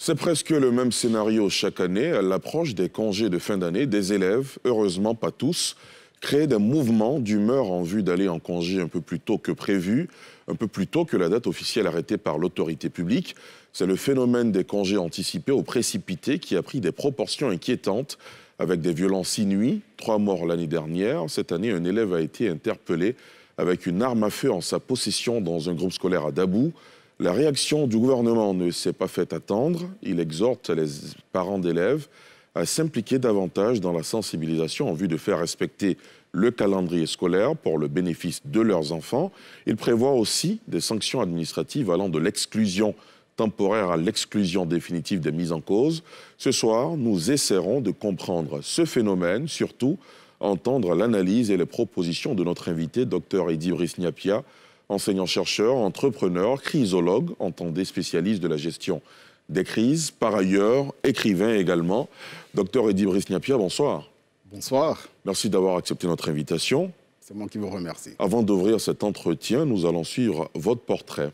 C'est presque le même scénario chaque année. À l'approche des congés de fin d'année, des élèves, heureusement pas tous, créent des mouvements d'humeur en vue d'aller en congé un peu plus tôt que prévu, un peu plus tôt que la date officielle arrêtée par l'autorité publique. C'est le phénomène des congés anticipés ou précipités qui a pris des proportions inquiétantes avec des violences inouïes. 3 morts l'année dernière. Cette année, un élève a été interpellé avec une arme à feu en sa possession dans un groupe scolaire à Dabou. La réaction du gouvernement ne s'est pas fait attendre. Il exhorte les parents d'élèves à s'impliquer davantage dans la sensibilisation en vue de faire respecter le calendrier scolaire pour le bénéfice de leurs enfants. Il prévoit aussi des sanctions administratives allant de l'exclusion temporaire à l'exclusion définitive des mises en cause. Ce soir, nous essaierons de comprendre ce phénomène, surtout entendre l'analyse et les propositions de notre invité, Dr Eddy Brice Niapia, enseignant-chercheur, entrepreneur, crisologue, entendez spécialiste de la gestion des crises, par ailleurs, écrivain également. Dr Eddy Brice Niapia, bonsoir. Bonsoir. Merci d'avoir accepté notre invitation. C'est moi qui vous remercie. Avant d'ouvrir cet entretien, nous allons suivre votre portrait.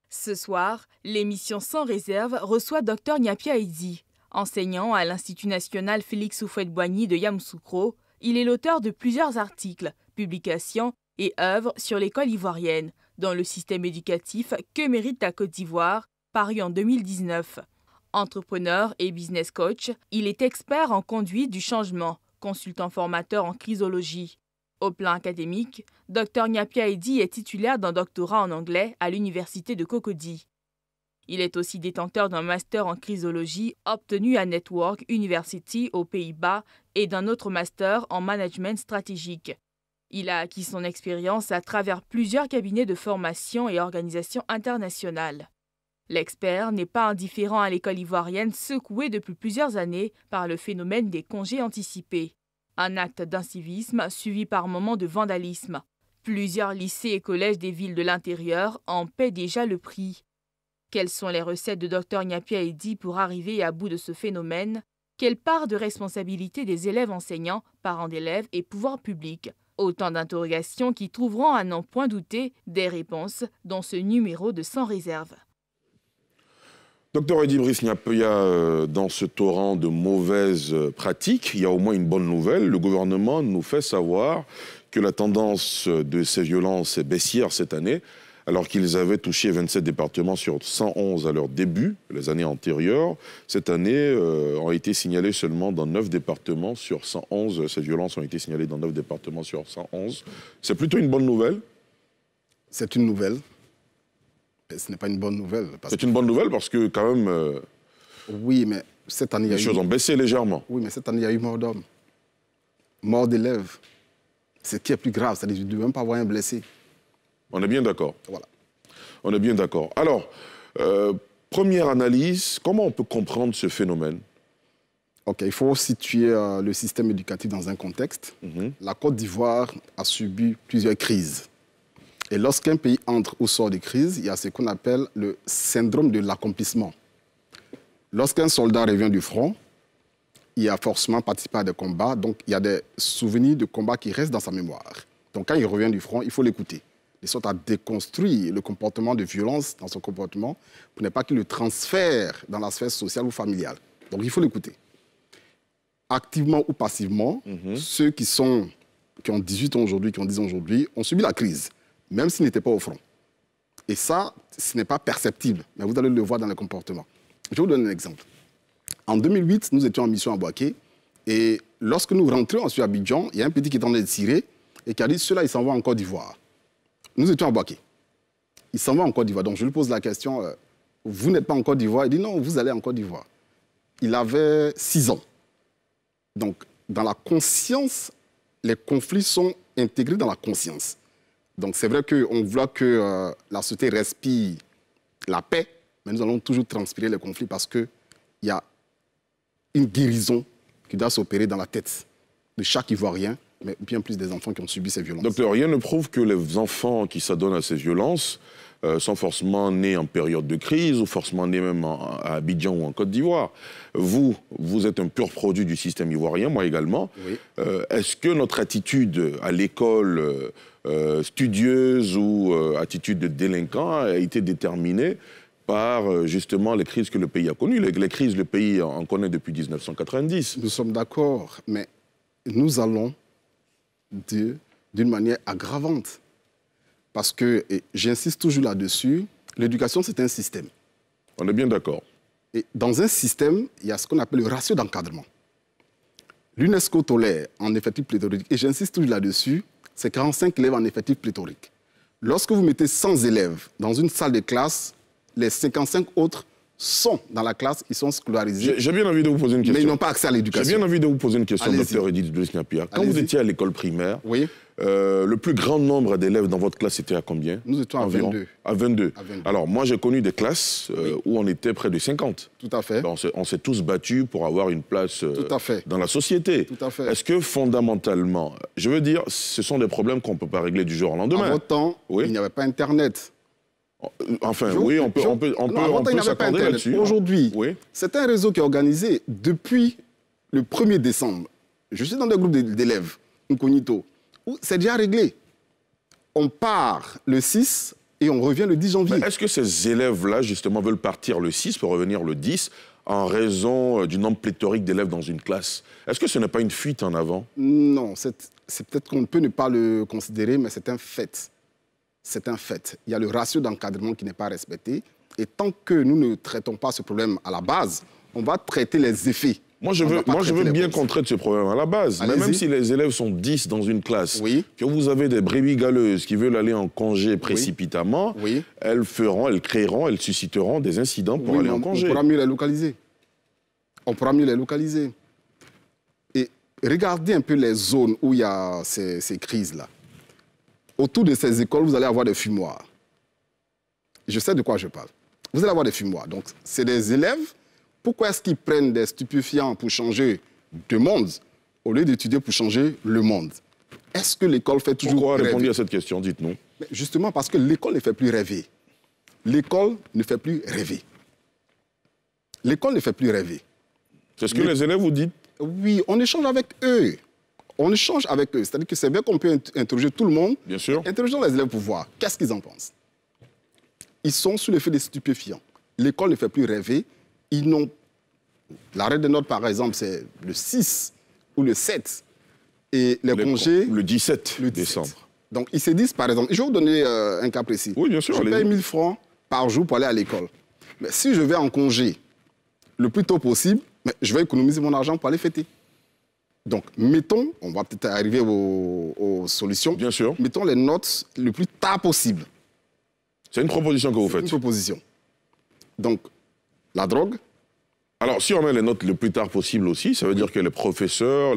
Ce soir, l'émission Sans réserve reçoit Dr Niapia Eddy. Enseignant à l'Institut national Félix Houphouët-Boigny de Yamoussoukro, il est l'auteur de plusieurs articles, publications et œuvres sur l'école ivoirienne, dans le système éducatif Que mérite la Côte d'Ivoire, paru en 2019. Entrepreneur et business coach, il est expert en conduite du changement, consultant formateur en crisologie. Au plan académique, Dr Niapia Eddy est titulaire d'un doctorat en anglais à l'université de Cocody. Il est aussi détenteur d'un master en crisologie obtenu à Network University aux Pays-Bas et d'un autre master en management stratégique. Il a acquis son expérience à travers plusieurs cabinets de formation et organisations internationales. L'expert n'est pas indifférent à l'école ivoirienne secouée depuis plusieurs années par le phénomène des congés anticipés. Un acte d'incivisme suivi par moments de vandalisme. Plusieurs lycées et collèges des villes de l'intérieur en paient déjà le prix. Quelles sont les recettes de Dr Niapia Eddy pour arriver à bout de ce phénomène? Quelle part de responsabilité des élèves enseignants, parents d'élèves et pouvoirs publics? Autant d'interrogations qui trouveront à n'en point douter des réponses dans ce numéro de Sans réserve. Dr Eddy Brice Niapia, dans ce torrent de mauvaises pratiques, il y a au moins une bonne nouvelle. Le gouvernement nous fait savoir que la tendance de ces violences est baissière cette année, alors qu'ils avaient touché 27 départements sur 111 à leur début, les années antérieures. Cette année, ont été signalées seulement dans 9 départements sur 111. Ces violences ont été signalées dans 9 départements sur 111. C'est plutôt une bonne nouvelle? C'est une nouvelle. Mais ce n'est pas une bonne nouvelle. C'est une bonne nouvelle parce que quand même... oui, mais cette année... les choses ont baissé légèrement. Oui, mais cette année, il y a eu mort d'hommes. Mort d'élèves. Ce qui est plus grave, c'est-à-dire qu'il ne doit même pas avoir un blessé. On est bien d'accord. Voilà. On est bien d'accord. Alors, première analyse, comment on peut comprendre ce phénomène? OK, il faut situer le système éducatif dans un contexte. La Côte d'Ivoire a subi plusieurs crises. Et lorsqu'un pays entre ou sort de crise, il y a ce qu'on appelle le syndrome de l'accomplissement. Lorsqu'un soldat revient du front, il a forcément participé à des combats, donc il y a des souvenirs de combats qui restent dans sa mémoire. Donc quand il revient du front, il faut l'écouter, de sorte à déconstruire le comportement de violence dans son comportement pour ne pas qu'il le transfère dans la sphère sociale ou familiale. Donc il faut l'écouter. Activement ou passivement, ceux qui ont 18 ans aujourd'hui, qui ont 10 ans aujourd'hui, ont subi la crise, même s'ils n'étaient pas au front. Et ça, ce n'est pas perceptible, mais vous allez le voir dans les comportements. Je vais vous donner un exemple. En 2008, nous étions en mission à Bouaké, et lorsque nous rentrions ensuite à Abidjan, il y a un petit qui est en train de tirer, et qui a dit, ceux-là, ils s'en vont en Côte d'Ivoire. Nous étions à Bouaké. Il s'en va en Côte d'Ivoire. Donc je lui pose la question, vous n'êtes pas en Côte d'Ivoire? Il dit, non, vous allez en Côte d'Ivoire. Il avait 6 ans. Donc, dans la conscience, les conflits sont intégrés dans la conscience. Donc c'est vrai qu'on voit que la société respire la paix, mais nous allons toujours transpirer les conflits parce qu'il y a une guérison qui doit s'opérer dans la tête de chaque Ivoirien, mais bien plus des enfants qui ont subi ces violences. Docteur, rien ne prouve que les enfants qui s'adonnent à ces violences sont forcément nés en période de crise ou forcément nés même à Abidjan ou en Côte d'Ivoire. Vous êtes un pur produit du système ivoirien, moi également. Oui. Est-ce que notre attitude à l'école studieuse ou attitude de délinquant a été déterminée par justement les crises que le pays a connues. Les crises, le pays en connaît depuis 1990. Nous sommes d'accord, mais nous allons d'une manière aggravante. Parce que, et j'insiste toujours là-dessus, l'éducation, c'est un système. On est bien d'accord. Et dans un système, il y a ce qu'on appelle le ratio d'encadrement. L'UNESCO tolère en effectif pléthorique, et j'insiste toujours là-dessus, c'est 45 élèves en effectif pléthorique. Lorsque vous mettez 100 élèves dans une salle de classe, les 55 autres sont dans la classe, ils sont scolarisés. J'ai bien envie de vous poser une question. Mais ils n'ont pas accès à l'éducation. J'ai bien envie de vous poser une question, docteur Edith Bleuss-Knapia. Quand vous étiez à l'école primaire, oui. Le plus grand nombre d'élèves dans votre classe était à combien? Nous étions à 22. À 22. Alors, moi, j'ai connu des classes où on était près de 50. Tout à fait. On s'est tous battus pour avoir une place dans la société. Tout à fait. Est-ce que, fondamentalement, je veux dire, ce sont des problèmes qu'on ne peut pas régler du jour au lendemain? À votre temps, il n'y avait pas Internet. Enfin, oui, on peut s'accorder là-dessus. Aujourd'hui, c'est un réseau qui est organisé depuis le 1er décembre. Je suis dans des groupes d'élèves, incognito, où c'est déjà réglé. On part le 6 et on revient le 10 janvier. Est-ce que ces élèves-là, justement, veulent partir le 6 pour revenir le 10 en raison du nombre pléthorique d'élèves dans une classe? Est-ce que ce n'est pas une fuite en avant? Non, c'est peut-être qu'on peut ne pas le considérer, mais c'est un fait. C'est un fait. Il y a le ratio d'encadrement qui n'est pas respecté. Et tant que nous ne traitons pas ce problème à la base, on va traiter les effets. Moi, je veux bien qu'on traite ce problème à la base. Mais même si les élèves sont 10 dans une classe, que vous avez des brebis galeuses qui veulent aller en congé précipitamment, elles susciteront des incidents pour aller en congé. On pourra mieux les localiser. On pourra mieux les localiser. Et regardez un peu les zones où il y a ces crises-là. Autour de ces écoles, vous allez avoir des fumoirs. Je sais de quoi je parle. Vous allez avoir des fumoirs. Donc, c'est des élèves. Pourquoi est-ce qu'ils prennent des stupéfiants pour changer de monde au lieu d'étudier pour changer le monde? Est-ce que l'école fait toujours rêver? Pourquoi répondre à cette question, dites-nous? Justement parce que l'école ne fait plus rêver. L'école ne fait plus rêver. L'école ne fait plus rêver. C'est ce que les élèves vous disent? Oui, on échange avec eux. On échange avec eux. C'est-à-dire que c'est bien qu'on peut interroger tout le monde. Bien sûr. Interrogeons les élèves pour voir qu'est-ce qu'ils en pensent. Ils sont sous l'effet des stupéfiants. L'école ne fait plus rêver. Ils n'ont... L'arrêt de notes, par exemple, c'est le 6 ou le 7. Et les congés... Le 17 décembre. Donc, ils se disent, par exemple... Je vais vous donner un cas précis. Oui, bien sûr. Je paye 1000 francs par jour pour aller à l'école. Mais si je vais en congé le plus tôt possible, je vais économiser mon argent pour aller fêter. Donc, mettons, on va peut-être arriver aux solutions. Bien sûr. Mettons les notes le plus tard possible. C'est une proposition que vous faites. C'est une proposition. Donc, la drogue. Alors, si on met les notes le plus tard possible aussi, ça veut dire que les professeurs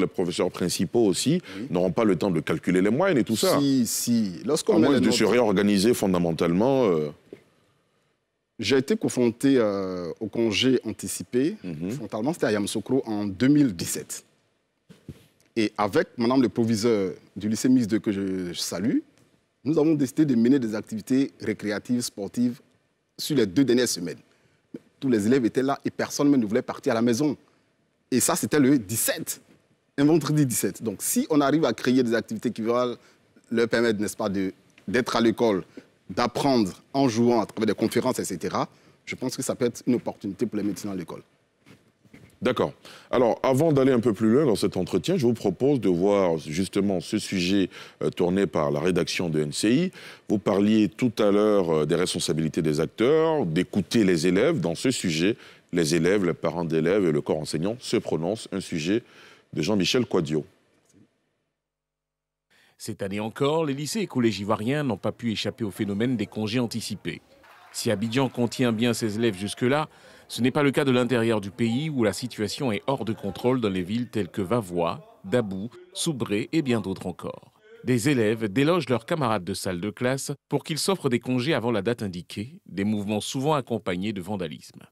principaux aussi, n'auront pas le temps de calculer les moyennes et tout ça. Si. À moins de se réorganiser fondamentalement. J'ai été confronté au congé anticipé. Frontalement, c'était à Yamoussoukro en 2017. Et avec madame le proviseur du lycée mixte 2 que je salue, nous avons décidé de mener des activités récréatives, sportives sur les 2 dernières semaines. Tous les élèves étaient là et personne ne voulait partir à la maison. Et ça, c'était le 17, un vendredi 17. Donc, si on arrive à créer des activités qui vont leur permettre, n'est-ce pas, d'être à l'école, d'apprendre en jouant à travers des conférences, etc., je pense que ça peut être une opportunité pour les médecins à l'école. D'accord. Alors, avant d'aller un peu plus loin dans cet entretien, je vous propose de voir justement ce sujet tourné par la rédaction de NCI. Vous parliez tout à l'heure des responsabilités des acteurs, d'écouter les élèves. Dans ce sujet, les élèves, les parents d'élèves et le corps enseignant se prononcent. Un sujet de Jean-Michel Quadio. Cette année encore, les lycées et collèges ivoiriens n'ont pas pu échapper au phénomène des congés anticipés. Si Abidjan contient bien ses élèves jusque-là, ce n'est pas le cas de l'intérieur du pays où la situation est hors de contrôle dans les villes telles que Vavois, Dabou, Soubré et bien d'autres encore. Des élèves délogent leurs camarades de salle de classe pour qu'ils s'offrent des congés avant la date indiquée, des mouvements souvent accompagnés de vandalisme.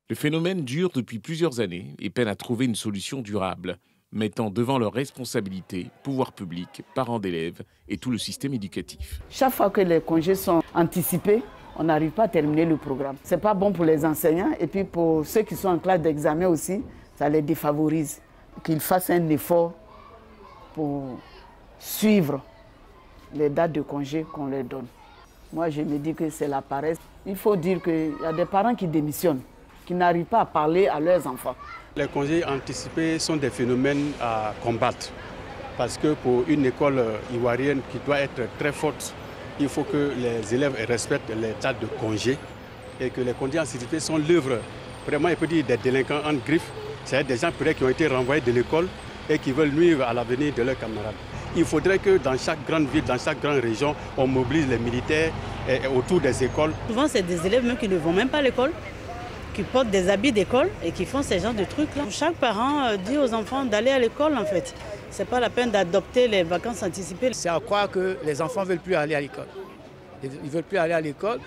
Le phénomène dure depuis plusieurs années et peine à trouver une solution durable, mettant devant leurs responsabilités pouvoirs publics, parents d'élèves et tout le système éducatif. Chaque fois que les congés sont anticipés, on n'arrive pas à terminer le programme. Ce n'est pas bon pour les enseignants et puis pour ceux qui sont en classe d'examen aussi, ça les défavorise. Qu'ils fassent un effort pour suivre les dates de congé qu'on leur donne. Moi, je me dis que c'est la paresse. Il faut dire qu'il y a des parents qui démissionnent, qui n'arrivent pas à parler à leurs enfants. Les congés anticipés sont des phénomènes à combattre. Parce que pour une école ivoirienne qui doit être très forte, il faut que les élèves respectent les dates de congés et que les congés anticipés sont l'œuvre, vraiment, il peut dire des délinquants en griffe. C'est des gens qui ont été renvoyés de l'école et qui veulent nuire à l'avenir de leurs camarades. Il faudrait que dans chaque grande ville, dans chaque grande région, on mobilise les militaires autour des écoles. Souvent, c'est des élèves même qui ne vont même pas à l'école, qui portent des habits d'école et qui font ce genre de trucs-là. Chaque parent dit aux enfants d'aller à l'école, en fait. Ce n'est pas la peine d'adopter les vacances anticipées. C'est à croire que les enfants ne veulent plus aller à l'école. Ils ne veulent plus aller à l'école.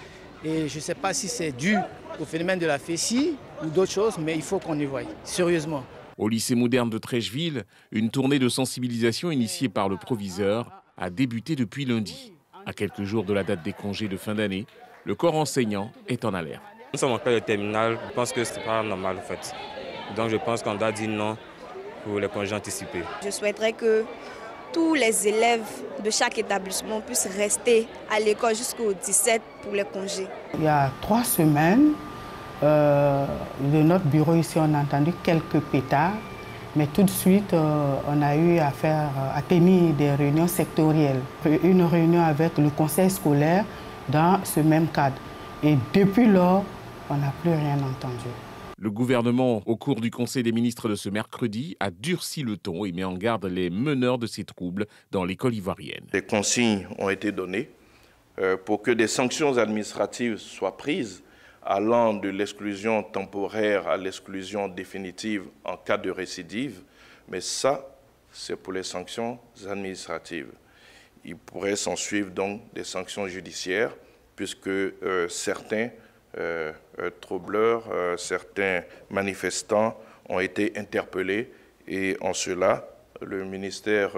Et je ne sais pas si c'est dû au phénomène de la fessille ou d'autres choses, mais il faut qu'on y voie, sérieusement. Au lycée moderne de Trècheville, une tournée de sensibilisation initiée par le proviseur a débuté depuis lundi. À quelques jours de la date des congés de fin d'année, le corps enseignant est en alerte. Nous sommes en période terminale, je pense que ce n'est pas normal en fait. Donc je pense qu'on doit dire non pour les congés anticipés. Je souhaiterais que tous les élèves de chaque établissement puissent rester à l'école jusqu'au 17 pour les congés. Il y a 3 semaines, de notre bureau ici, on a entendu quelques pétards, mais tout de suite, on a eu à tenir des réunions sectorielles. Une réunion avec le conseil scolaire dans ce même cadre. Et depuis lors, on n'a plus rien entendu. Le gouvernement, au cours du Conseil des ministres de ce mercredi, a durci le ton et met en garde les meneurs de ces troubles dans l'école ivoirienne. Des consignes ont été données pour que des sanctions administratives soient prises, allant de l'exclusion temporaire à l'exclusion définitive en cas de récidive. Mais ça, c'est pour les sanctions administratives. Il pourrait s'en suivre donc des sanctions judiciaires, puisque certains troubleurs, certains manifestants ont été interpellés et en cela, le ministère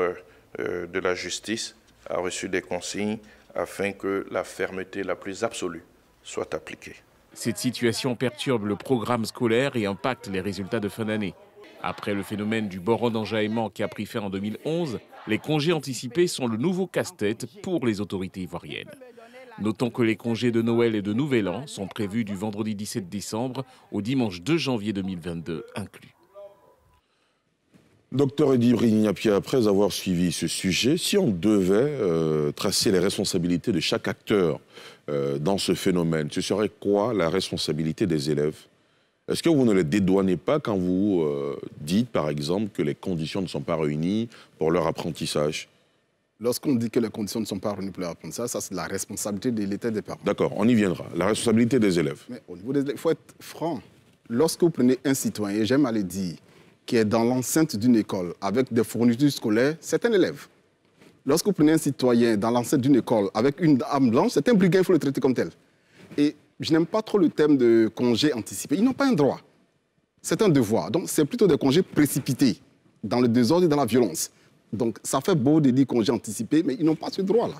de la Justice a reçu des consignes afin que la fermeté la plus absolue soit appliquée. Cette situation perturbe le programme scolaire et impacte les résultats de fin d'année. Après le phénomène du boron d'enjaillement qui a pris fin en 2011, les congés anticipés sont le nouveau casse-tête pour les autorités ivoiriennes. Notons que les congés de Noël et de Nouvel An sont prévus du vendredi 17 décembre au dimanche 2 janvier 2022 inclus. Docteur Eddy Brignapie, après avoir suivi ce sujet, si on devait tracer les responsabilités de chaque acteur dans ce phénomène, ce serait quoi la responsabilité des élèves? Est-ce que vous ne les dédouanez pas quand vous dites, par exemple, que les conditions ne sont pas réunies pour leur apprentissage? Lorsqu'on dit que les conditions ne sont pas réunies pour leur apprentissage, ça c'est la responsabilité de l'État et des parents. D'accord, on y viendra. La responsabilité des élèves. Mais au niveau des élèves, il faut être franc. Lorsque vous prenez un citoyen, et j'aime à le dire, qui est dans l'enceinte d'une école avec des fournitures scolaires, c'est un élève. Lorsque vous prenez un citoyen dans l'enceinte d'une école avec une arme blanche, c'est un brigand, il faut le traiter comme tel. Et je n'aime pas trop le thème de congé anticipé. Ils n'ont pas un droit. C'est un devoir. Donc c'est plutôt des congés précipités, dans le désordre et dans la violence. Donc ça fait beau de dire congé anticipé, mais ils n'ont pas ce droit-là.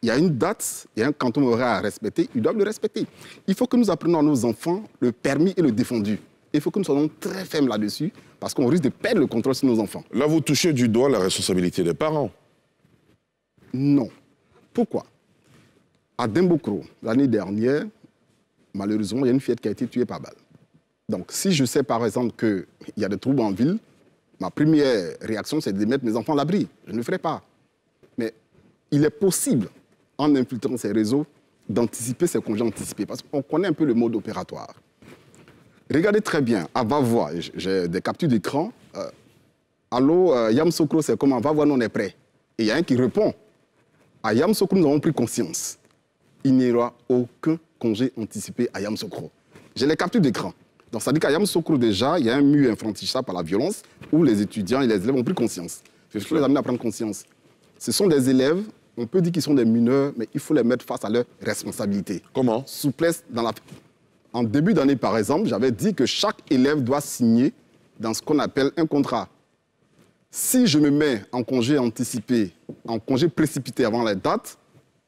Il y a une date, il y a un canton horaire à respecter, ils doivent le respecter. Il faut que nous apprenions à nos enfants le permis et le défendu. Il faut que nous soyons très fermes là-dessus, parce qu'on risque de perdre le contrôle sur nos enfants. Là, vous touchez du doigt la responsabilité des parents. Non. Pourquoi? À Dembokro, l'année dernière, malheureusement, il y a une fillette qui a été tuée par balle. Donc, si je sais par exemple qu'il y a des troubles en ville, ma première réaction, c'est de mettre mes enfants à l'abri. Je ne le ferai pas. Mais il est possible, en infiltrant ces réseaux, d'anticiper ces congés anticipés, parce qu'on connaît un peu le mode opératoire. Regardez très bien, à Vavois, j'ai des captures d'écran. Allô, Yamoussoukro, c'est comment? Vavois, nous on est prêts. Et il y a un qui répond. À Yamoussoukro, nous avons pris conscience. Il n'y aura aucun congé anticipé à Yamoussoukro. J'ai les captures d'écran. Donc ça dit qu'à Yamoussoukro, déjà, il y a un mur infranchissable par la violence où les étudiants et les élèves ont pris conscience. Il faut les amener à prendre conscience. Ce sont des élèves, on peut dire qu'ils sont des mineurs, mais il faut les mettre face à leurs responsabilités. Comment? Souplesse dans la... En début d'année, par exemple, j'avais dit que chaque élève doit signer dans ce qu'on appelle un contrat. Si je me mets en congé anticipé, en congé précipité avant la date,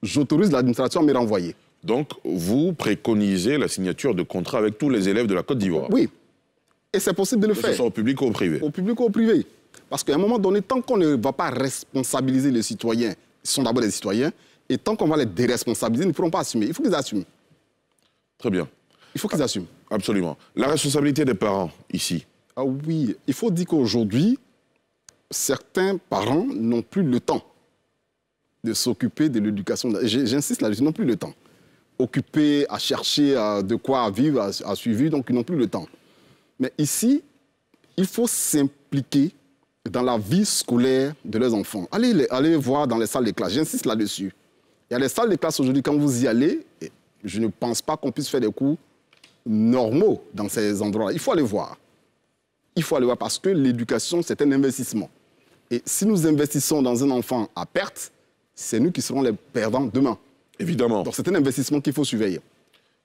j'autorise l'administration à me renvoyer. Donc, vous préconisez la signature de contrat avec tous les élèves de la Côte d'Ivoire? Oui. Et c'est possible de le faire. Que ce soit au public ou au privé? Au public ou au privé. Parce qu'à un moment donné, tant qu'on ne va pas responsabiliser les citoyens, ils sont d'abord des citoyens, Et tant qu'on va les déresponsabiliser, ils ne pourront pas assumer. Il faut qu'ils assument. Très bien. Il faut qu'ils assument. Absolument. La responsabilité des parents, ici. Ah oui, il faut dire qu'aujourd'hui, certains parents n'ont plus le temps de s'occuper de l'éducation. J'insiste là-dessus, ils n'ont plus le temps. Occupés à chercher de quoi vivre, à suivre, donc ils n'ont plus le temps. Mais ici, il faut s'impliquer dans la vie scolaire de leurs enfants. Allez voir dans les salles de classe, j'insiste là-dessus. Il y a des salles de classe aujourd'hui, quand vous y allez, je ne pense pas qu'on puisse faire des cours normaux dans ces endroits-là. Il faut aller voir. Il faut aller voir parce que l'éducation, c'est un investissement. Et si nous investissons dans un enfant à perte, c'est nous qui serons les perdants demain. Évidemment. Donc c'est un investissement qu'il faut surveiller.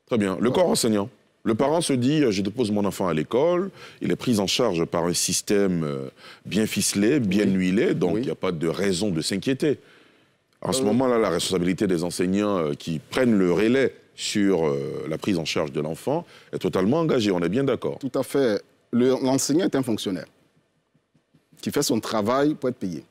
Très bien. Le corps enseignant. Le parent se dit, je dépose mon enfant à l'école, il est pris en charge par un système bien ficelé, bien huilé, donc il n'y a pas de raison de s'inquiéter. En ce moment-là, la responsabilité des enseignants qui prennent le relais sur la prise en charge de l'enfant est totalement engagée, on est bien d'accord. Tout à fait. L'enseignant est un fonctionnaire qui fait son travail pour être payé.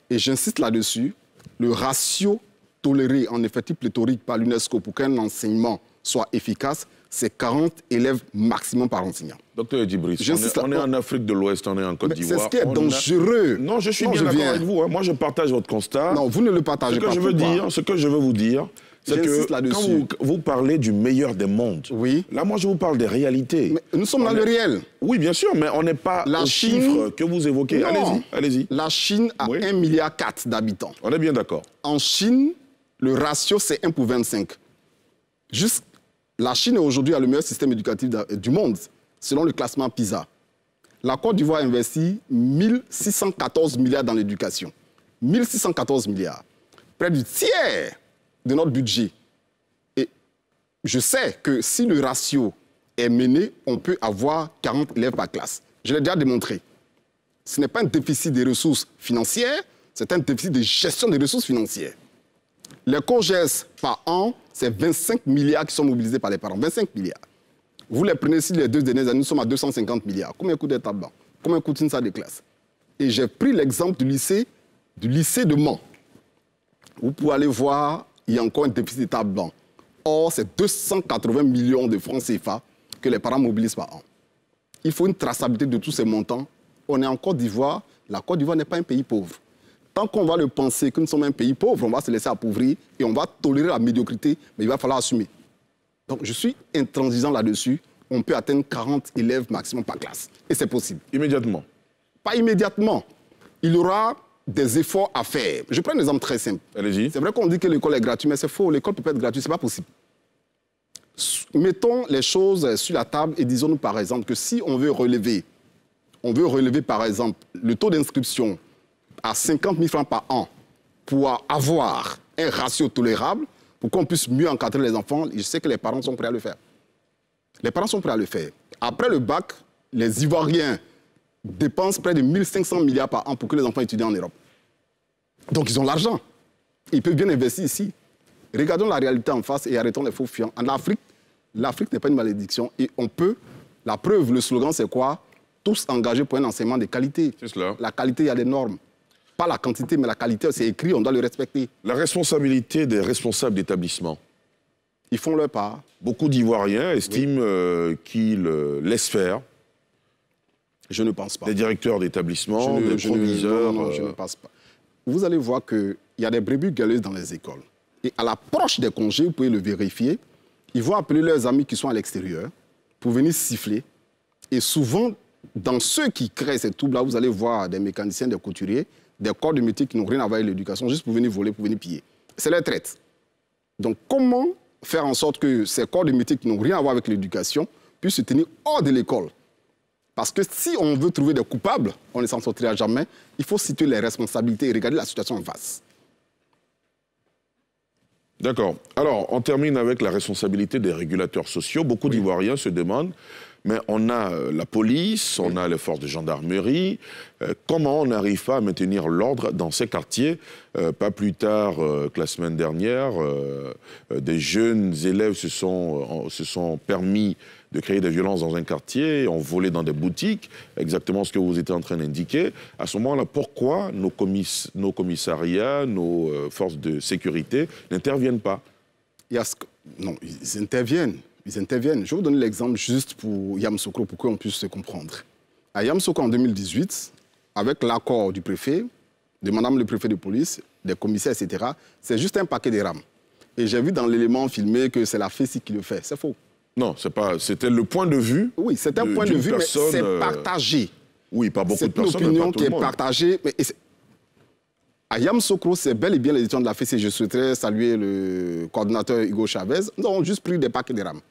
Et j'insiste là-dessus, le ratio toléré en effectif pléthorique par l'UNESCO pour qu'un enseignement soit efficace, c'est 40 élèves maximum par enseignant. Docteur Eddy Brice, on est en Afrique de l'Ouest, on est en Côte d'Ivoire. C'est ce qui est dangereux. Non, je suis bien d'accord avec vous. Hein. Moi, je partage votre constat. Non, vous ne le partagez pas. Ce que je veux vous dire, c'est que quand vous parlez du meilleur des mondes, là, moi, je vous parle des réalités. Mais nous sommes dans le réel. Oui, bien sûr, mais on n'est pas aux chiffres que vous évoquez. Allez-y. La Chine a 1,4 milliard d'habitants. On est bien d'accord. En Chine, le ratio, c'est 1 pour 25. La Chine est aujourd'hui le meilleur système éducatif du monde, selon le classement PISA. La Côte d'Ivoire investit 1614 milliards dans l'éducation. 1614 milliards. Près du tiers de notre budget. Et je sais que si le ratio est mené, on peut avoir 40 élèves par classe. Je l'ai déjà démontré. Ce n'est pas un déficit des ressources financières, c'est un déficit de gestion des ressources financières. Les COGES par an, c'est 25 milliards qui sont mobilisés par les parents. 25 milliards. Vous les prenez ici les 2 dernières années, nous sommes à 250 milliards. Combien coûte un tabac? Combien coûte une salle de classe? Et j'ai pris l'exemple du lycée de Mans. Vous pouvez aller voir, il y a encore un déficit de table blanc. Or, c'est 280 millions de francs CFA que les parents mobilisent par an. Il faut une traçabilité de tous ces montants. On est en Côte d'Ivoire. La Côte d'Ivoire n'est pas un pays pauvre. Tant qu'on va le penser que nous sommes un pays pauvre, on va se laisser appauvrir et on va tolérer la médiocrité, mais il va falloir assumer. Donc je suis intransigeant là-dessus. On peut atteindre 40 élèves maximum par classe. Et c'est possible. Immédiatement? Pas immédiatement. Il y aura des efforts à faire. Je prends un exemple très simple. Allez-y. C'est vrai qu'on dit que l'école est gratuite, mais c'est faux. L'école peut pas être gratuite, c'est pas possible. Mettons les choses sur la table et disons-nous par exemple que si on veut relever par exemple le taux d'inscription à 50 000 francs par an pour avoir un ratio tolérable, pour qu'on puisse mieux encadrer les enfants, je sais que les parents sont prêts à le faire. Les parents sont prêts à le faire. Après le bac, les Ivoiriens dépensent près de 1500 milliards par an pour que les enfants étudient en Europe. Donc ils ont l'argent. Ils peuvent bien investir ici. Regardons la réalité en face et arrêtons les faux fiants. En Afrique, l'Afrique n'est pas une malédiction et on peut... La preuve, le slogan, c'est quoi? Tous engagés pour un enseignement de qualité. C'est cela. La qualité, il y a des normes. Pas la quantité, mais la qualité, c'est écrit, on doit le respecter. La responsabilité des responsables d'établissement. Ils font leur part. Beaucoup d'Ivoiriens estiment qu'ils laissent faire. Je ne pense pas. Des directeurs d'établissement, des proviseurs... Non, je ne pense pas. Vous allez voir qu'il y a des brebis galeuses dans les écoles. Et à l'approche des congés, vous pouvez le vérifier, ils vont appeler leurs amis qui sont à l'extérieur pour venir siffler. Et souvent, dans ceux qui créent ces troubles-là, vous allez voir des mécaniciens, des couturiers, des corps de métier qui n'ont rien à voir avec l'éducation, juste pour venir voler, pour venir piller. C'est leur traite. Donc, comment faire en sorte que ces corps de métier qui n'ont rien à voir avec l'éducation puissent se tenir hors de l'école? Parce que si on veut trouver des coupables, on ne s'en sortira jamais. Il faut situer les responsabilités et regarder la situation en face. D'accord. Alors, on termine avec la responsabilité des régulateurs sociaux. Beaucoup d'Ivoiriens se demandent, mais on a la police, on a les forces de gendarmerie. Comment on n'arrive pas à maintenir l'ordre dans ces quartiers? Pas plus tard que la semaine dernière, des jeunes élèves se sont permis de créer des violences dans un quartier, ont volé dans des boutiques, exactement ce que vous étiez en train d'indiquer. À ce moment-là, pourquoi nos commissariats, nos forces de sécurité n'interviennent pas? Non, ils interviennent. Ils interviennent. Je vais vous donner l'exemple juste pour Yamoussoukro, pour qu'on puisse se comprendre. À Yamoussoukro, en 2018, avec l'accord du préfet, de madame le préfet de police, des commissaires, etc., c'est juste un paquet de rames. Et j'ai vu dans l'élément filmé que c'est la FESI qui le fait. C'est faux. Non, c'est pas. C'était le point de vue. Oui, c'est un point de vue, mais c'est partagé. Oui, pas beaucoup de personnes. C'est une opinion qui est partagée. Mais à Yamoussoukro, c'est bel et bien les étudiants de la FESI. Je souhaiterais saluer le coordinateur Hugo Chavez. Nous avons juste pris des paquets de rames.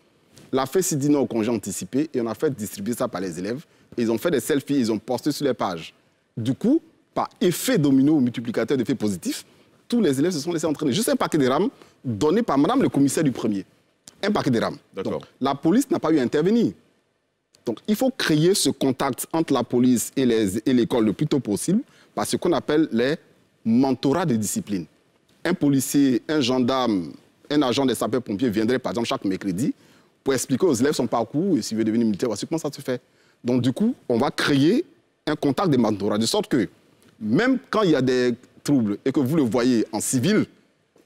La FESI dit non au congé anticipé et on a fait distribuer ça par les élèves. Ils ont fait des selfies, ils ont posté sur les pages. Du coup, par effet domino multiplicateur d'effets positifs, tous les élèves se sont laissés entraîner. Juste un paquet de rames donné par madame le commissaire du premier. Un paquet de rames. Donc, la police n'a pas eu à intervenir. Donc, il faut créer ce contact entre la police et l'école le plus tôt possible par ce qu'on appelle les mentorats de discipline. Un policier, un gendarme, un agent des sapeurs-pompiers viendrait, par exemple, chaque mercredi pour expliquer aux élèves son parcours et s'il veut devenir militaire, voici comment ça se fait. Donc, du coup, on va créer un contact de mentorat, de sorte que même quand il y a des troubles et que vous le voyez en civil,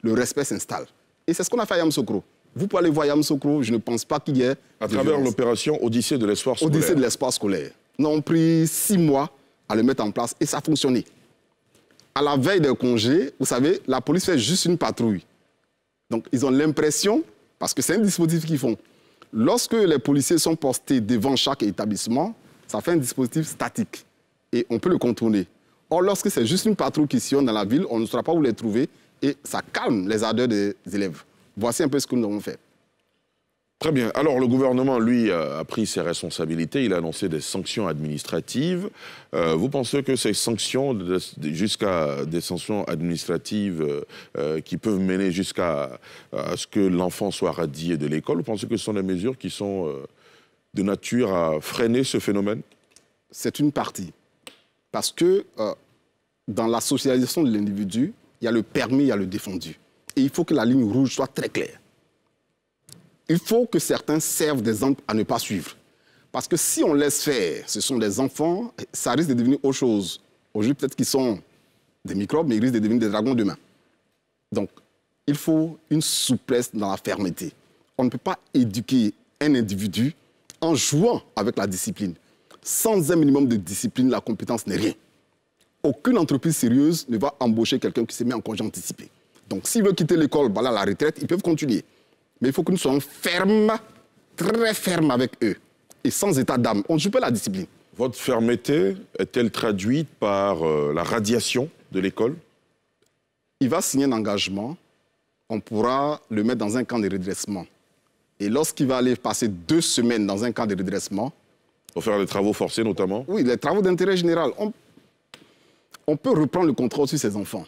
le respect s'installe. Et c'est ce qu'on a fait à Yamoussoukro. Vous pouvez aller voir Yamoussoukro, je ne pense pas qu'il y ait... À travers l'opération Odyssée de l'espoir scolaire. Odyssée de l'espoir scolaire. Nous avons pris 6 mois à le mettre en place et ça a fonctionné. À la veille des congés, vous savez, la police fait juste une patrouille. Donc, ils ont l'impression, parce que c'est un dispositif qu'ils font, lorsque les policiers sont postés devant chaque établissement, ça fait un dispositif statique et on peut le contourner. Or, lorsque c'est juste une patrouille qui sillonne dans la ville, on ne saura pas où les trouver et ça calme les ardeurs des élèves. Voici un peu ce que nous avons fait. Très bien. Alors, le gouvernement, lui, a pris ses responsabilités. Il a annoncé des sanctions administratives. Vous pensez que ces sanctions, jusqu'à des sanctions administratives qui peuvent mener jusqu'à ce que l'enfant soit radié de l'école, vous pensez que ce sont des mesures qui sont de nature à freiner ce phénomène? C'est une partie. Parce que dans la socialisation de l'individu, il y a le permis, il y a le défendu. Et il faut que la ligne rouge soit très claire. Il faut que certains servent d'exemple à ne pas suivre. Parce que si on laisse faire, ce sont des enfants, ça risque de devenir autre chose. Aujourd'hui, peut-être qu'ils sont des microbes, mais ils risquent de devenir des dragons demain. Donc, il faut une souplesse dans la fermeté. On ne peut pas éduquer un individu en jouant avec la discipline. Sans un minimum de discipline, la compétence n'est rien. Aucune entreprise sérieuse ne va embaucher quelqu'un qui s'est mis en congé anticipé. Donc, s'il veut quitter l'école, voilà la retraite, ils peuvent continuer. Mais il faut que nous soyons fermes, très fermes avec eux. Et sans état d'âme. On ne joue pas la discipline. Votre fermeté est-elle traduite par la radiation de l'école? Il va signer un engagement. On pourra le mettre dans un camp de redressement. Et lorsqu'il va aller passer 2 semaines dans un camp de redressement... Pour faire des travaux forcés, notamment? Oui, les travaux d'intérêt général. On peut reprendre le contrôle sur ces enfants.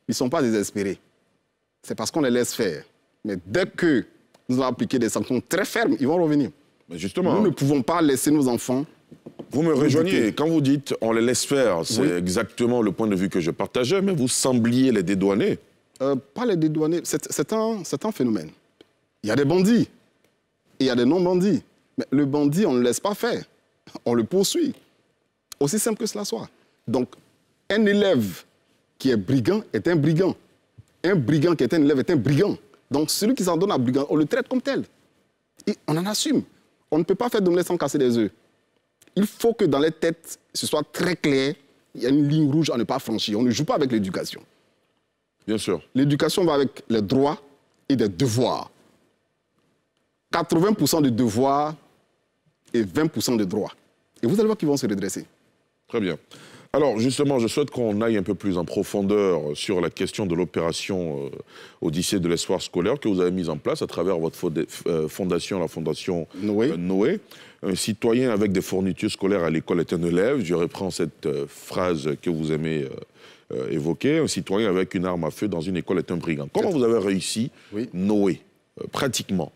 Ils ne sont pas désespérés. C'est parce qu'on les laisse faire. Mais dès que nous allons appliquer des sanctions très fermes, ils vont revenir. Mais justement, nous ne pouvons pas laisser nos enfants... Vous me rejoignez. Quand vous dites on les laisse faire, c'est exactement le point de vue que je partageais, mais vous sembliez les dédouaner. Pas les dédouaner. C'est un phénomène. Il y a des bandits et il y a des non-bandits. Mais le bandit, on ne le laisse pas faire. On le poursuit. Aussi simple que cela soit. Donc, un élève qui est brigand est un brigand. Un brigand qui est un élève est un brigand. Donc, celui qui s'en donne à brigand, on le traite comme tel. Et on en assume. On ne peut pas faire d'omelette sans casser des œufs. Il faut que dans les têtes, ce soit très clair. Il y a une ligne rouge à ne pas franchir. On ne joue pas avec l'éducation. Bien sûr. L'éducation va avec les droits et les devoirs. 80% de devoirs et 20% de droits. Et vous allez voir qu'ils vont se redresser. Très bien. Alors, justement, je souhaite qu'on aille un peu plus en profondeur sur la question de l'opération Odyssée de l'espoir scolaire que vous avez mise en place à travers votre fondation, la fondation Noé. Un citoyen avec des fournitures scolaires à l'école est un élève. Je reprends cette phrase que vous aimez évoquer. Un citoyen avec une arme à feu dans une école est un brigand. Comment vous avez réussi Noé, pratiquement?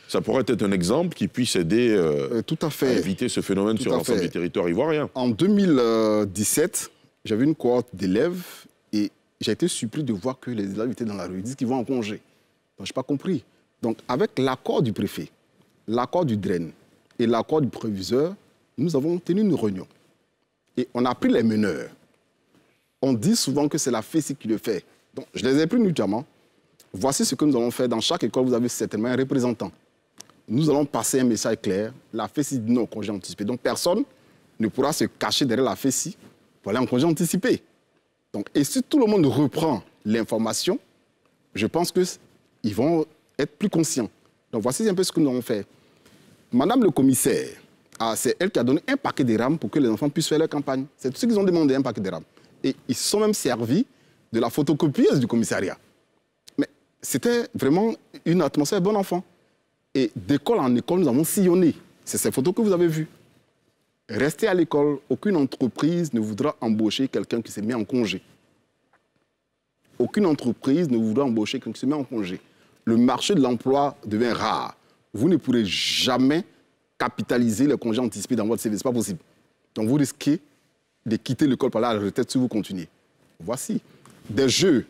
Ça pourrait être un exemple qui puisse aider tout à fait. À éviter ce phénomène sur l'ensemble du territoire ivoirien. En 2017, j'avais une cohorte d'élèves et j'ai été surpris de voir que les élèves étaient dans la rue. Ils disent qu'ils vont en congé. Donc, je n'ai pas compris. Donc, avec l'accord du préfet, l'accord du DREN et l'accord du proviseur, nous avons tenu une réunion. Et on a pris les meneurs. On dit souvent que c'est la FESI qui le fait. Donc, je les ai pris nuitamment. Voici ce que nous allons faire. Dans chaque école, vous avez certainement un représentant. Nous allons passer un message clair. La FESI dit non au congé anticipé. Donc, personne ne pourra se cacher derrière la FESI pour aller en congé anticipé. Donc, et si tout le monde reprend l'information, je pense qu'ils vont être plus conscients. Donc, voici un peu ce que nous avons fait. Madame le commissaire, c'est elle qui a donné un paquet de rames pour que les enfants puissent faire leur campagne. C'est tout ce qu'ils ont demandé, un paquet de rames. Et ils se sont même servis de la photocopieuse du commissariat. Mais c'était vraiment une atmosphère bon enfant. Et d'école en école, nous avons sillonné. C'est ces photos que vous avez vues. Restez à l'école, aucune entreprise ne voudra embaucher quelqu'un qui s'est mis en congé. Aucune entreprise ne voudra embaucher quelqu'un qui se met en congé. Le marché de l'emploi devient rare. Vous ne pourrez jamais capitaliser les congés anticipés dans votre CV. Ce n'est pas possible. Donc vous risquez de quitter l'école par la retraite si vous continuez. Voici des jeux.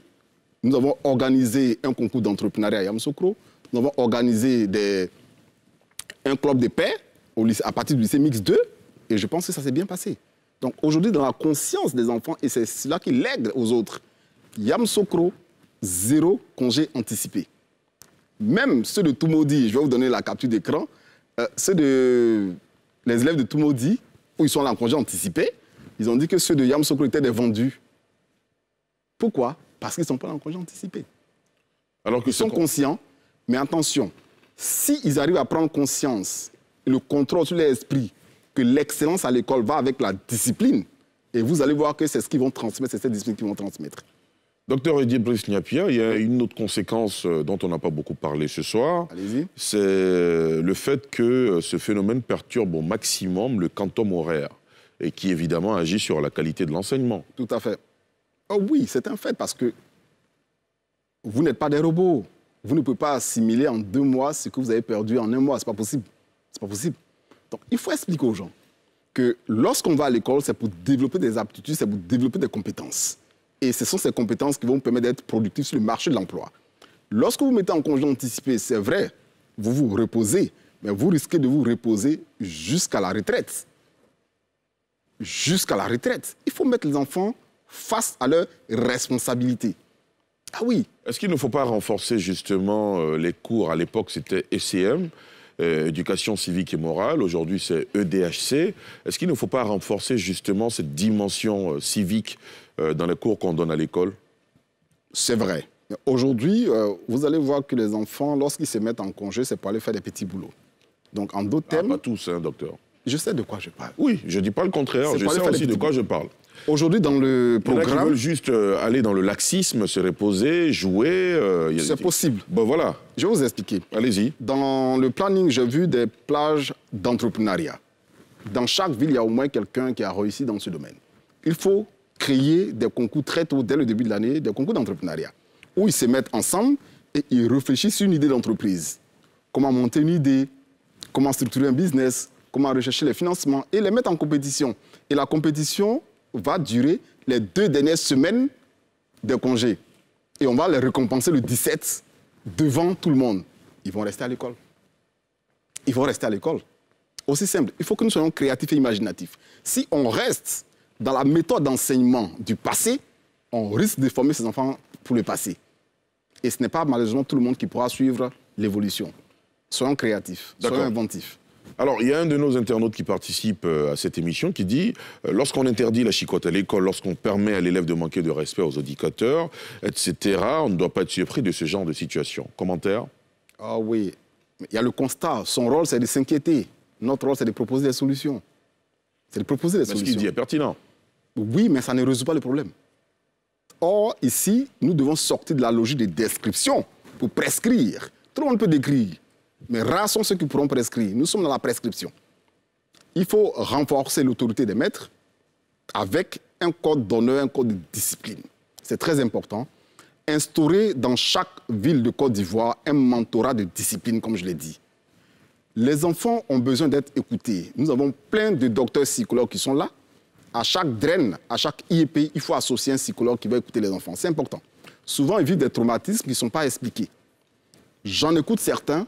Nous avons organisé un concours d'entrepreneuriat à Yamoussoukro. Nous avons organisé un club de paix à partir du lycée Mix 2. Et je pense que ça s'est bien passé. Donc aujourd'hui, dans la conscience des enfants, et c'est cela qui lègue aux autres, Yamoussoukro, 0 congé anticipé. Même ceux de Toumaudi, je vais vous donner la capture d'écran, les élèves de Toumaudi, où ils sont là en congé anticipé, ils ont dit que ceux de Yamoussoukro étaient des vendus. Pourquoi? Parce qu'ils ne sont pas en congé anticipé. Alors qu'ils sont conscients, mais attention, s'ils arrivent à prendre conscience, le contrôle sur l'esprit, que l'excellence à l'école va avec la discipline, et vous allez voir que c'est ce qu'ils vont transmettre, c'est cette discipline qu'ils vont transmettre. Docteur Eddy Brice Niapia, il y a une autre conséquence dont on n'a pas beaucoup parlé ce soir. C'est le fait que ce phénomène perturbe au maximum le quantum horaire et qui évidemment agit sur la qualité de l'enseignement. Tout à fait. Oh oui, c'est un fait parce que vous n'êtes pas des robots. Vous ne pouvez pas assimiler en 2 mois ce que vous avez perdu en 1 mois. Ce n'est pas possible. C'est pas possible. Donc il faut expliquer aux gens que lorsqu'on va à l'école, c'est pour développer des aptitudes, c'est pour développer des compétences. Et ce sont ces compétences qui vont vous permettre d'être productif sur le marché de l'emploi. Lorsque vous mettez en congé anticipé, c'est vrai, vous vous reposez, mais vous risquez de vous reposer jusqu'à la retraite. Jusqu'à la retraite. Il faut mettre les enfants face à leurs responsabilités. Ah oui. Est-ce qu'il ne faut pas renforcer justement les cours? À l'époque, c'était ECM, éducation civique et morale. Aujourd'hui, c'est EDHC. Est-ce qu'il ne faut pas renforcer justement cette dimension civique dans les cours qu'on donne à l'école? C'est vrai. Aujourd'hui, vous allez voir que les enfants, lorsqu'ils se mettent en congé, c'est pour aller faire des petits boulots. Donc, en d'autres termes... Pas tous, hein, docteur. Je sais de quoi je parle. Oui, je ne dis pas le contraire. Je sais aussi de quoi je parle. Aujourd'hui, dans le programme... Il y en a qui veulent juste aller dans le laxisme, se reposer, jouer... C'est possible. Bon, voilà. Je vais vous expliquer. Allez-y. Dans le planning, j'ai vu des plages d'entrepreneuriat. Dans chaque ville, il y a au moins quelqu'un qui a réussi dans ce domaine. Il faut créer des concours très tôt, dès le début de l'année, des concours d'entrepreneuriat, où ils se mettent ensemble et ils réfléchissent sur une idée d'entreprise. Comment monter une idée, comment structurer un business, comment rechercher les financements et les mettre en compétition. Et la compétition va durer les 2 dernières semaines de congés. Et on va les récompenser le 17 devant tout le monde. Ils vont rester à l'école. Ils vont rester à l'école. Aussi simple. Il faut que nous soyons créatifs et imaginatifs. Si on reste dans la méthode d'enseignement du passé, on risque de former ces enfants pour le passé. Et ce n'est pas malheureusement tout le monde qui pourra suivre l'évolution. Soyons créatifs, soyons inventifs. Alors, il y a un de nos internautes qui participe à cette émission qui dit lorsqu'on interdit la chicotte à l'école, lorsqu'on permet à l'élève de manquer de respect aux éducateurs, etc., on ne doit pas être surpris de ce genre de situation. Commentaire? Ah oui, il y a le constat. Son rôle, c'est de s'inquiéter. Notre rôle, c'est de proposer des solutions. C'est de proposer des solutions. Ce qu'il dit est pertinent. Oui, mais ça ne résout pas le problème. Or, ici, nous devons sortir de la logique de description pour prescrire. Tout le monde peut décrire, mais rares sont ceux qui pourront prescrire. Nous sommes dans la prescription. Il faut renforcer l'autorité des maîtres avec un code d'honneur, un code de discipline. C'est très important. Instaurer dans chaque ville de Côte d'Ivoire un mentorat de discipline, comme je l'ai dit. Les enfants ont besoin d'être écoutés. Nous avons plein de docteurs psychologues qui sont là. À chaque DREN, à chaque IEP, il faut associer un psychologue qui va écouter les enfants. C'est important. Souvent, ils vivent des traumatismes qui ne sont pas expliqués. J'en écoute certains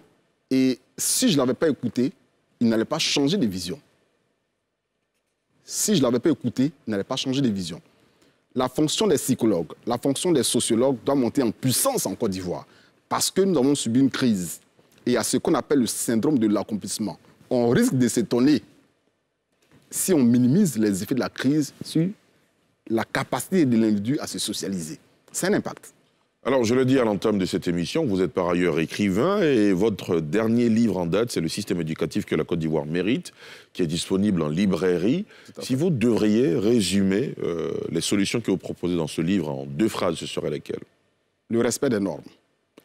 et si je ne l'avais pas écouté, il n'allait pas changer de vision. Si je ne l'avais pas écouté, il n'allait pas changer de vision. La fonction des psychologues, la fonction des sociologues doit monter en puissance en Côte d'Ivoire parce que nous avons subi une crise. Et il y a ce qu'on appelle le syndrome de l'accomplissement. On risque de s'étonner si on minimise les effets de la crise sur la capacité de l'individu à se socialiser. C'est un impact. Alors, je le dis à l'entame de cette émission, vous êtes par ailleurs écrivain et votre dernier livre en date, c'est le système éducatif que la Côte d'Ivoire mérite, qui est disponible en librairie. Si vous devriez résumer les solutions que vous proposez dans ce livre en 2 phrases, ce seraient lesquelles? Le respect des normes,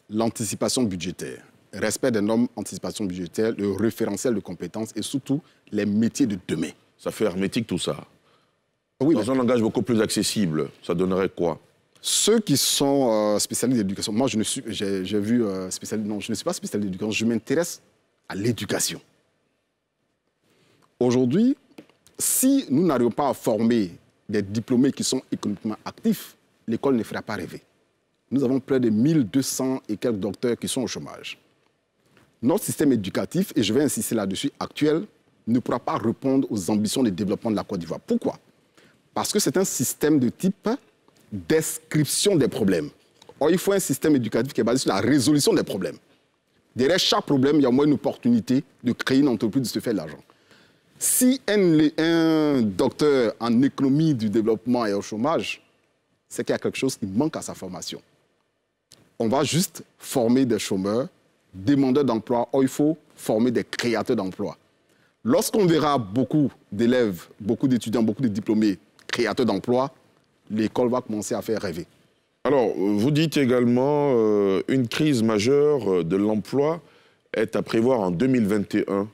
l'anticipation budgétaire, respect des normes, anticipation budgétaire, le référentiel de compétences et surtout les métiers de demain. Ça fait hermétique tout ça. Oui, dans un langage beaucoup plus accessible, ça donnerait quoi? Ceux qui sont spécialistes d'éducation, moi je ne suis, j'ai vu non, je ne suis pas spécialiste d'éducation, je m'intéresse à l'éducation. Aujourd'hui, si nous n'arrivons pas à former des diplômés qui sont économiquement actifs, l'école ne fera pas rêver. Nous avons près de 1200 et quelques docteurs qui sont au chômage. Notre système éducatif, et je vais insister là-dessus, actuel, ne pourra pas répondre aux ambitions de développement de la Côte d'Ivoire. Pourquoi? Parce que c'est un système de type description des problèmes. Or, il faut un système éducatif qui est basé sur la résolution des problèmes. Derrière chaque problème, il y a au moins une opportunité de créer une entreprise, de se faire de l'argent. Si un docteur en économie du développement est au chômage, c'est qu'il y a quelque chose qui manque à sa formation. On va juste former des chômeurs, demandeurs d'emploi. Or, il faut former des créateurs d'emplois. Lorsqu'on verra beaucoup d'élèves, beaucoup d'étudiants, beaucoup de diplômés créateurs d'emplois, l'école va commencer à faire rêver. Alors, vous dites également une crise majeure de l'emploi est à prévoir en 2021.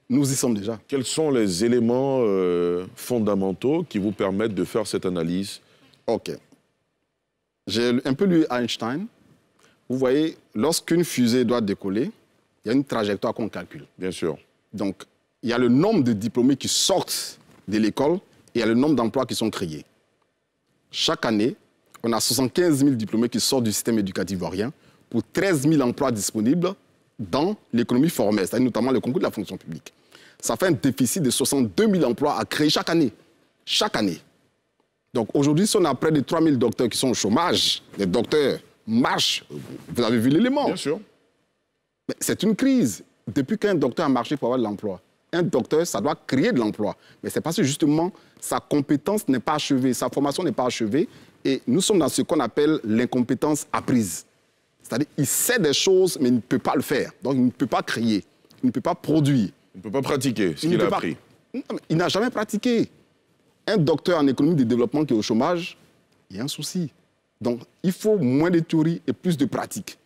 Nous y sommes déjà. Quels sont les éléments fondamentaux qui vous permettent de faire cette analyse? OK. J'ai un peu lu Einstein. Vous voyez, lorsqu'une fusée doit décoller, il y a une trajectoire qu'on calcule. Bien sûr. Donc, il y a le nombre de diplômés qui sortent de l'école et il y a le nombre d'emplois qui sont créés. Chaque année, on a 75 000 diplômés qui sortent du système éducatif ivoirien pour 13 000 emplois disponibles dans l'économie formelle, c'est-à-dire notamment le concours de la fonction publique. Ça fait un déficit de 62 000 emplois à créer chaque année. Chaque année. Donc aujourd'hui, si on a près de 3 000 docteurs qui sont au chômage, les docteurs marchent, vous avez vu l'élément. Bien sûr. C'est une crise. Depuis qu'un docteur a marché pour avoir de l'emploi, un docteur, ça doit créer de l'emploi. Mais c'est parce que justement, sa compétence n'est pas achevée, sa formation n'est pas achevée. Et nous sommes dans ce qu'on appelle l'incompétence apprise. C'est-à-dire qu'il sait des choses, mais il ne peut pas le faire. Donc il ne peut pas créer, il ne peut pas produire. Il ne peut pas pratiquer ce qu'il a appris. Il n'a jamais pratiqué. Un docteur en économie de développement qui est au chômage, il y a un souci. Donc il faut moins de théorie et plus de pratique.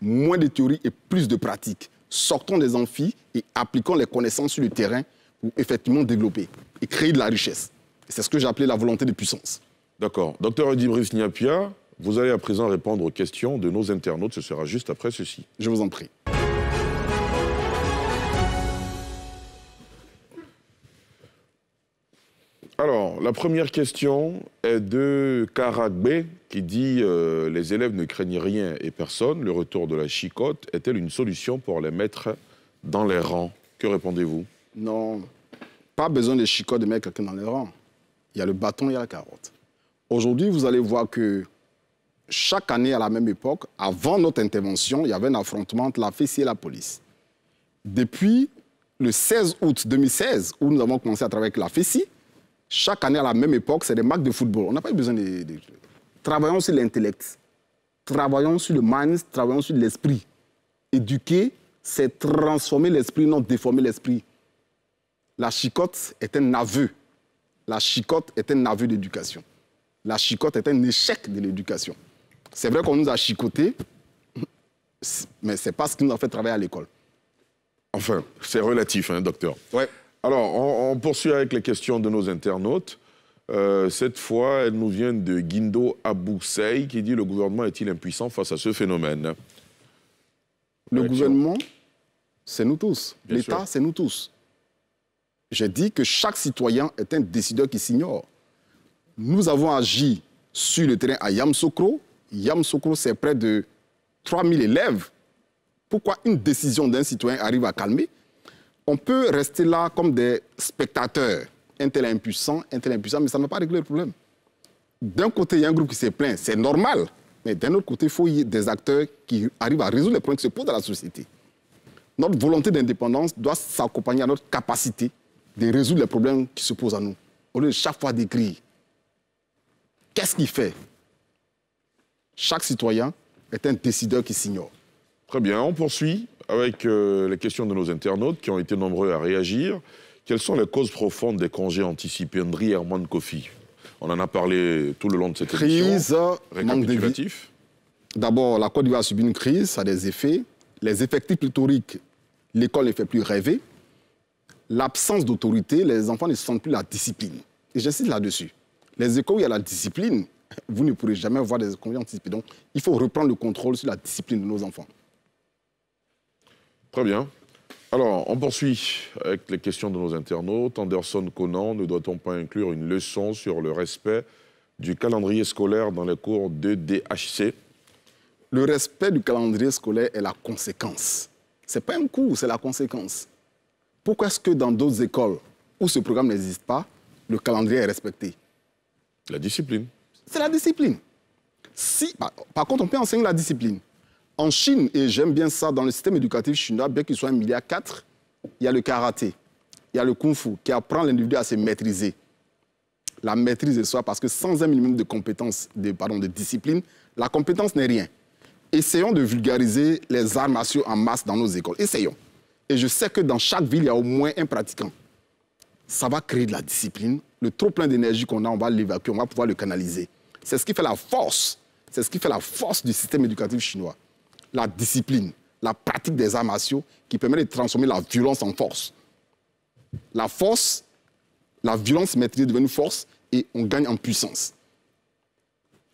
Moins de théorie et plus de pratique. Sortons des amphis et appliquons les connaissances sur le terrain pour effectivement développer et créer de la richesse. C'est ce que j'ai appelé la volonté de puissance. D'accord. Docteur Eddy-Brice Niapia, vous allez à présent répondre aux questions de nos internautes. Ce sera juste après ceci. Je vous en prie. Alors, la première question est de Karagbe qui dit les élèves ne craignent rien et personne. Le retour de la chicotte est-elle une solution pour les mettre dans les rangs? Que répondez-vous? Non, pas besoin de chicotte de mettre quelqu'un dans les rangs. Il y a le bâton, il y a la carotte. Aujourd'hui, vous allez voir que chaque année, à la même époque, avant notre intervention, il y avait un affrontement entre la FECI et la police. Depuis le 16 août 2016, où nous avons commencé à travailler avec la FECI, chaque année, à la même époque, c'est des matchs de football. On n'a pas eu besoin de... Travaillons sur l'intellect. Travaillons sur le mind, travaillons sur l'esprit. Éduquer, c'est transformer l'esprit, non déformer l'esprit. La chicotte est un aveu. La chicotte est un aveu d'éducation. La chicotte est un échec de l'éducation. C'est vrai qu'on nous a chicotés, mais ce n'est pas ce qui nous a fait travailler à l'école. Enfin, c'est relatif, hein, docteur. Ouais. Alors, on poursuit avec les questions de nos internautes. Cette fois, elles nous viennent de Guindo Aboussei qui dit « Le gouvernement est-il impuissant face à ce phénomène ?» Le gouvernement, c'est nous tous. L'État, c'est nous tous. J'ai dit que chaque citoyen est un décideur qui s'ignore. Nous avons agi sur le terrain à Yamoussoukro. Yamoussoukro, c'est près de 3 000 élèves pourquoi une décision d'un citoyen arrive à calmer, on peut rester là comme des spectateurs. Un tel est impuissant, mais ça ne va pas régler le problème. D'un côté, il y a un groupe qui s'est plaint, c'est normal. Mais d'un autre côté, il faut y ait des acteurs qui arrivent à résoudre les problèmes qui se posent dans la société. Notre volonté d'indépendance doit s'accompagner à notre capacité de résoudre les problèmes qui se posent à nous. Au lieu de chaque fois d'écrire. Qu'est-ce qu'il fait? Chaque citoyen est un décideur qui s'ignore. Très bien, on poursuit avec les questions de nos internautes qui ont été nombreux à réagir. Quelles sont les causes profondes des congés anticipés? Ndri Herman Kofi. On en a parlé tout le long de cette émission. Crise, manque de vie. D'abord, la Côte d'Ivoire a subi une crise, ça a des effets. Les effectifs pléthoriques, l'école ne fait plus rêver. L'absence d'autorité, les enfants ne sentent plus la discipline. Et j'insiste là-dessus. Les écoles où il y a la discipline, vous ne pourrez jamais voir des congés anticipés. Donc, il faut reprendre le contrôle sur la discipline de nos enfants. Très bien. Alors, on poursuit avec les questions de nos internautes. Anderson Conan, ne doit-on pas inclure une leçon sur le respect du calendrier scolaire dans les cours de DHC? Le respect du calendrier scolaire est la conséquence. Ce n'est pas un cours, c'est la conséquence. Pourquoi est-ce que dans d'autres écoles où ce programme n'existe pas, le calendrier est respecté? La discipline. C'est la discipline. Par contre, on peut enseigner la discipline. En Chine, et j'aime bien ça, dans le système éducatif chinois, bien qu'il soit 1,4 milliard, il y a le karaté, il y a le kung-fu, qui apprend l'individu à se maîtriser. La maîtrise de soi, parce que sans un minimum de compétence, de discipline, la compétence n'est rien. Essayons de vulgariser les arts martiaux en masse dans nos écoles. Essayons. Et je sais que dans chaque ville, il y a au moins un pratiquant. Ça va créer de la discipline. Le trop plein d'énergie qu'on a, on va l'évacuer, on va pouvoir le canaliser. C'est ce qui fait la force. C'est ce qui fait la force du système éducatif chinois. La discipline, la pratique des arts martiaux qui permet de transformer la violence en force. La force, la violence maîtrisée devient une force et on gagne en puissance.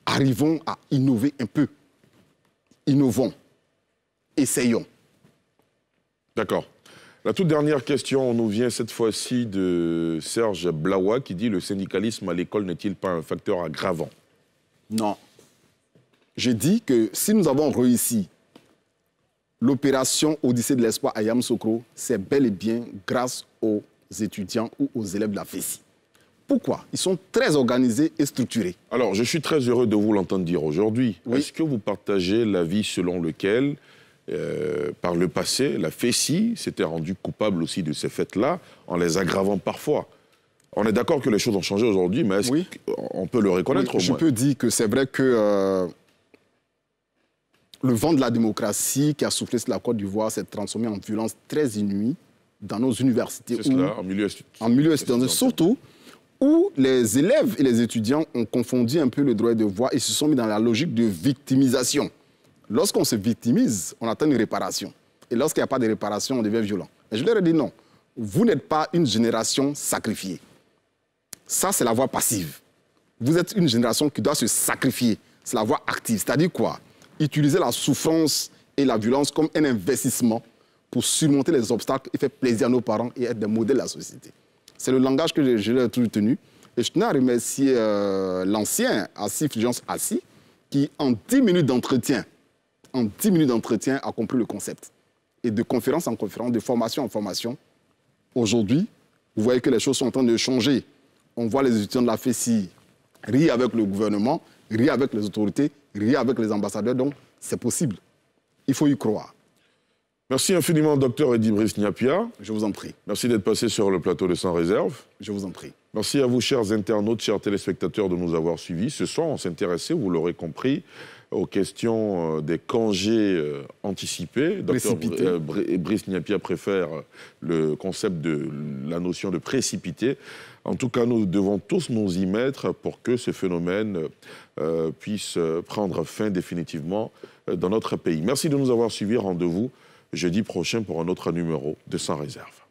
Arrivons à innover un peu. Innovons. Essayons. D'accord. La toute dernière question nous vient cette fois-ci de Serge Blawa qui dit « Le syndicalisme à l'école n'est-il pas un facteur aggravant ?» Non. J'ai dit que si nous avons réussi l'opération Odyssée de l'espoir à Yamoussoukro, c'est bel et bien grâce aux étudiants ou aux élèves de la FESI. Pourquoi? Ils sont très organisés et structurés. Alors, je suis très heureux de vous l'entendre dire aujourd'hui. Oui. Est-ce que vous partagez l'avis selon lequel, par le passé, la FESI s'était rendue coupable aussi de ces faits-là, en les aggravant parfois? On est d'accord que les choses ont changé aujourd'hui, mais est-ce qu'on peut le reconnaître au moins? Je peux dire que c'est vrai que le vent de la démocratie qui a soufflé sur la Côte d'Ivoire s'est transformé en violence très inouïe dans nos universités. C'est cela, en milieu étudiant. Surtout où les élèves et les étudiants ont confondu un peu le droit et le devoir et se sont mis dans la logique de victimisation. Lorsqu'on se victimise, on attend une réparation. Et lorsqu'il n'y a pas de réparation, on devient violent. Et je leur ai dit non, vous n'êtes pas une génération sacrifiée. Ça, c'est la voie passive. Vous êtes une génération qui doit se sacrifier. C'est la voie active. C'est-à-dire quoi? Utiliser la souffrance et la violence comme un investissement pour surmonter les obstacles et faire plaisir à nos parents et être des modèles de la société. C'est le langage que j'ai toujours tenu. Et je tenais à remercier l'ancien Assis Fulgence Assis qui, en 10 minutes d'entretien, a compris le concept. Et de conférence en conférence, de formation en formation, aujourd'hui, vous voyez que les choses sont en train de changer. On voit les étudiants de la FESI rire avec le gouvernement, rire avec les autorités, rire avec les ambassadeurs. Donc, c'est possible. Il faut y croire. Merci infiniment, Dr Eddy Brice Niapia. Je vous en prie. Merci d'être passé sur le plateau de Sans Réserve. Je vous en prie. Merci à vous, chers internautes, chers téléspectateurs, de nous avoir suivis. Ce soir, on s'intéressait, vous l'aurez compris, aux questions des congés anticipés. Dr Brice Niapia préfère le concept de la notion de précipité. En tout cas, nous devons tous nous y mettre pour que ce phénomène puisse prendre fin définitivement dans notre pays. Merci de nous avoir suivis. Rendez-vous jeudi prochain pour un autre numéro de Sans Réserve.